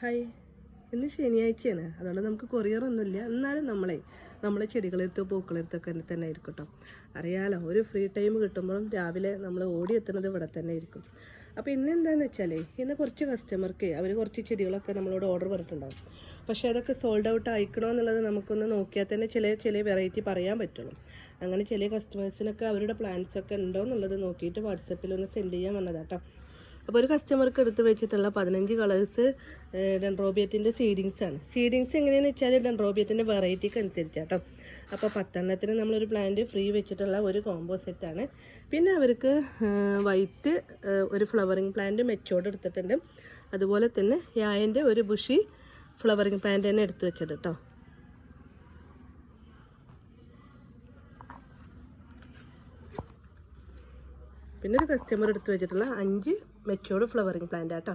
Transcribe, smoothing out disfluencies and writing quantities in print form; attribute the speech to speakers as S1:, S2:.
S1: Hi, ഇന്ന് ശനിയാഴ്ചയാണ്, അതുകൊണ്ട് നമുക്ക് കൊറിയറൊന്നുമില്ല. എന്നാലും നമ്മളെ ചെടികളെടുത്ത് പൂക്കളെടുത്തൊക്കെ തന്നെ ആയിരിക്കും കേട്ടോ. അറിയാലോ, ഒരു ഫ്രീ ടൈം കിട്ടുമ്പോഴും രാവിലെ നമ്മൾ ഓടിയെത്തുന്നത് ഇവിടെ തന്നെ ആയിരിക്കും. അപ്പോൾ ഇന്ന് എന്താണെന്ന് വെച്ചാൽ, ഇന്ന് കുറച്ച് കസ്റ്റമർക്ക് അവർ കുറച്ച് ചെടികളൊക്കെ നമ്മളോട് ഓർഡർ പറഞ്ഞിട്ടുണ്ടാകും. പക്ഷേ അതൊക്കെ സോൾഡ് ഔട്ട് ആയിക്കണോ എന്നുള്ളത് നമുക്കൊന്ന് നോക്കിയാൽ തന്നെ ചില വെറൈറ്റി പറയാൻ പറ്റുള്ളൂ. അങ്ങനെ ചില കസ്റ്റമേഴ്സിനൊക്കെ അവരുടെ പ്ലാൻസൊക്കെ ഉണ്ടോ എന്നുള്ളത് നോക്കിയിട്ട് വാട്സപ്പിൽ ഒന്ന് സെൻഡ് ചെയ്യാൻ വന്നതാട്ടോ. അപ്പോൾ ഒരു കസ്റ്റമർക്ക് എടുത്ത് വെച്ചിട്ടുള്ള 15 കളേഴ്സ് ഡെൻഡ്രോബിയത്തിൻ്റെ സീഡിങ്സാണ്. സീഡിങ്സ് എങ്ങനെയാണെന്ന് വെച്ചാൽ ഡെൻഡ്രോബിയത്തിൻ്റെ വെറൈറ്റിക്ക് അനുസരിച്ചാട്ടോ. അപ്പോൾ 10 എണ്ണത്തിന് നമ്മളൊരു പ്ലാന്റ് ഫ്രീ വെച്ചിട്ടുള്ള ഒരു കോംബോ സെറ്റാണ്. പിന്നെ അവർക്ക് വൈറ്റ് ഒരു ഫ്ലവറിങ് പ്ലാന്റ് മെച്ചോർഡ് എടുത്തിട്ടുണ്ട്. അതുപോലെ തന്നെ യായൻ്റെ ഒരു ബുഷി ഫ്ലവറിങ് പ്ലാന്റ് തന്നെ എടുത്ത് വെച്ചത് കേട്ടോ. പിന്നെ ഒരു കസ്റ്റമർ എടുത്ത് വെച്ചിട്ടുള്ള 5 മെച്ചോർഡ് ഫ്ലവറിങ് പ്ലാന്റ് ആട്ടോ.